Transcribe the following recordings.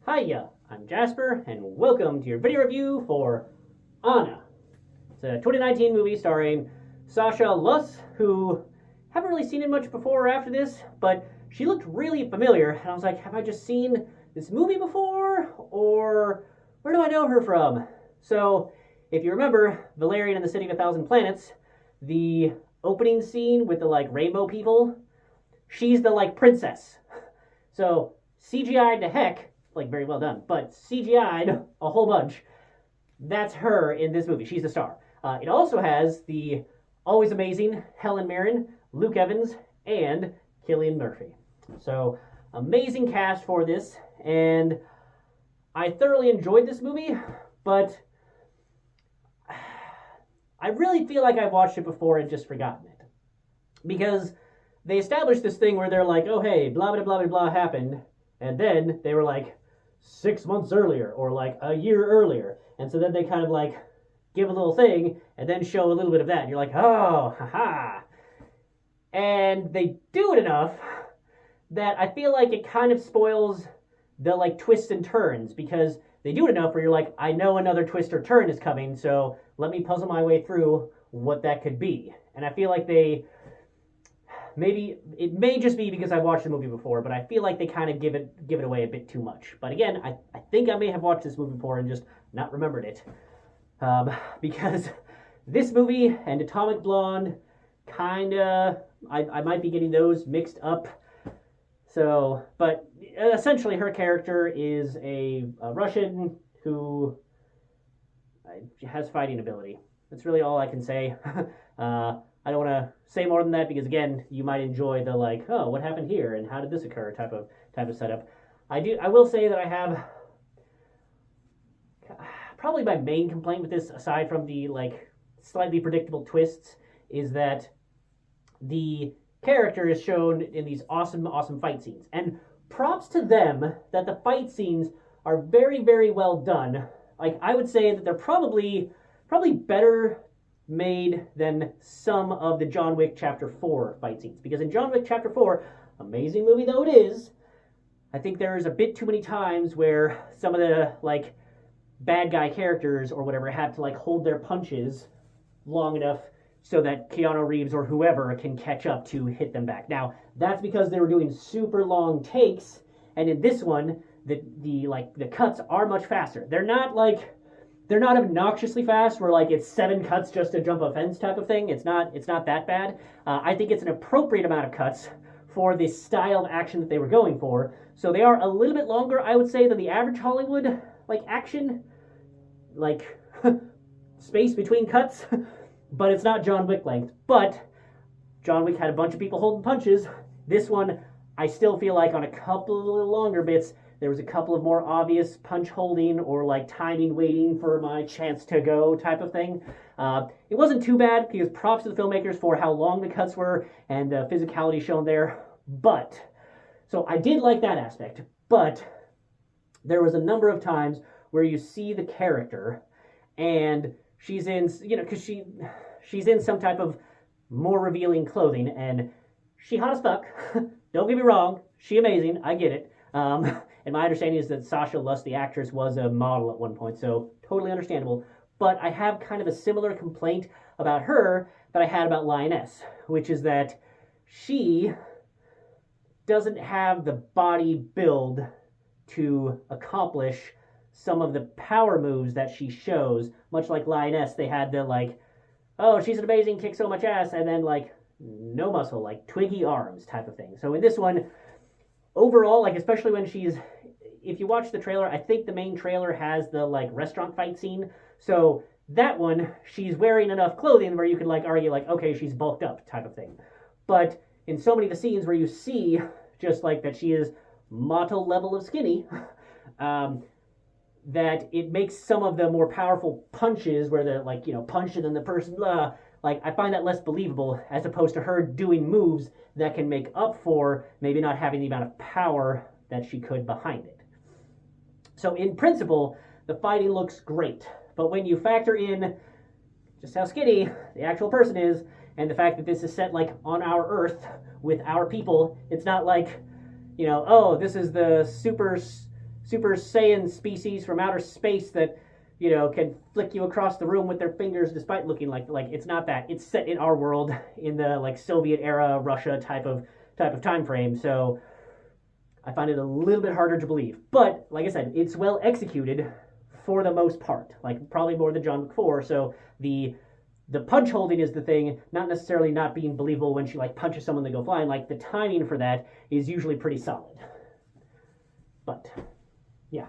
Hiya, I'm Jasper, and welcome to your video review for Anna. It's a 2019 movie starring Sasha Luss, who haven't really seen it much before or after this, but she looked really familiar, and I was like, have I just seen this movie before, or where do I know her from? So, if you remember Valerian and the City of a Thousand Planets, the opening scene with the rainbow people, she's the princess. So, CGI'd to heck, very well done, but CGI'd a whole bunch. That's her in this movie. She's the star. It also has the always amazing Helen Mirren, Luke Evans, and Cillian Murphy. So, amazing cast for this, and I thoroughly enjoyed this movie, but I really feel like I've watched it before and just forgotten it. Because they established this thing where they're like, oh hey, blah blah blah blah blah happened, and then they were like, 6 months earlier, or a year earlier. And so then they kind of give a little thing, and then show a little bit of that. And you're like, oh, haha. And they do it enough that I feel like it kind of spoils the twists and turns, because they do it enough where you're like, I know another twist or turn is coming, so let me puzzle my way through what that could be. And I feel like maybe it may just be because I've watched the movie before, but I feel like they kind of give it away a bit too much. But again, I think I may have watched this movie before and just not remembered it. Because this movie and Atomic Blonde, I might be getting those mixed up. So, but essentially her character is a Russian who has fighting ability. That's really all I can say. I don't want to say more than that because, again, you might enjoy the oh, what happened here and how did this occur type of setup. I will say that I have probably my main complaint with this, aside from the slightly predictable twists, is that the character is shown in these awesome fight scenes. And props to them that the fight scenes are very, very well done. I would say that they're probably better made than some of the John Wick Chapter 4 fight scenes. Because in John Wick Chapter 4, amazing movie though it is, I think there's a bit too many times where some of the bad guy characters or whatever have to hold their punches long enough so that Keanu Reeves or whoever can catch up to hit them back. Now, that's because they were doing super long takes, and in this one, the cuts are much faster. They're not obnoxiously fast where it's 7 cuts just to jump a fence type of thing. It's not that bad. I think it's an appropriate amount of cuts for the style of action that they were going for. So they are a little bit longer, I would say, than the average Hollywood action, space between cuts. But it's not John Wick length. But John Wick had a bunch of people holding punches. This one, I still feel like on a couple of little longer bits, there was a couple of more obvious punch holding or timing, waiting for my chance to go type of thing. It wasn't too bad because props to the filmmakers for how long the cuts were and the physicality shown there. But, so I did like that aspect. But there was a number of times where you see the character and she's in, because she's in some type of more revealing clothing, and she hot as fuck. Don't get me wrong, she amazing, I get it. And my understanding is that Sasha Luss, the actress, was a model at one point, so totally understandable. But I have kind of a similar complaint about her that I had about Lioness, which is that she doesn't have the body build to accomplish some of the power moves that she shows. Much like Lioness, they had the oh, she's an amazing, kick so much ass, and then no muscle, twiggy arms type of thing. So in this one, overall, especially when if you watch the trailer, I think the main trailer has the restaurant fight scene. So that one, she's wearing enough clothing where you could argue okay, she's bulked up type of thing. But in so many of the scenes where you see just that she is motto level of skinny, that it makes some of the more powerful punches where they're punch and then the person blah, I find that less believable as opposed to her doing moves that can make up for maybe not having the amount of power that she could behind it. So in principle, the fighting looks great, but when you factor in just how skinny the actual person is and the fact that this is set on our Earth with our people, it's not oh, this is the super Super Saiyan species from outer space that, you know, can flick you across the room with their fingers despite looking like it's not that. It's set in our world in the like Soviet era Russia type of time frame. So I find it a little bit harder to believe. But like I said, it's well executed for the most part. Like probably more than John Wick 4. So the punch holding is the thing, not necessarily not being believable when she like punches someone, they go flying. Like the timing for that is usually pretty solid. But yeah.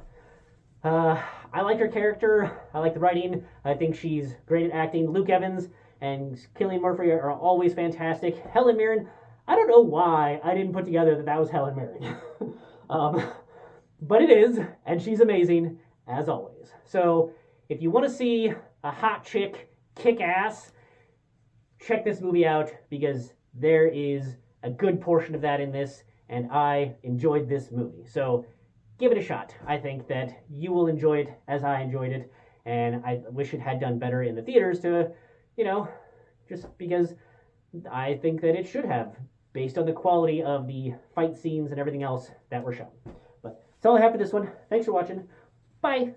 I like her character. I like the writing. I think she's great at acting. Luke Evans and Cillian Murphy are always fantastic. Helen Mirren, I don't know why I didn't put together that was Helen Mirren. But it is, and she's amazing, as always. So, if you want to see a hot chick kick ass, check this movie out, because there is a good portion of that in this, and I enjoyed this movie. So, give it a shot. I think that you will enjoy it as I enjoyed it, and I wish it had done better in the theaters to, you know, just because I think that it should have, based on the quality of the fight scenes and everything else that were shown. But that's all I have for this one. Thanks for watching. Bye!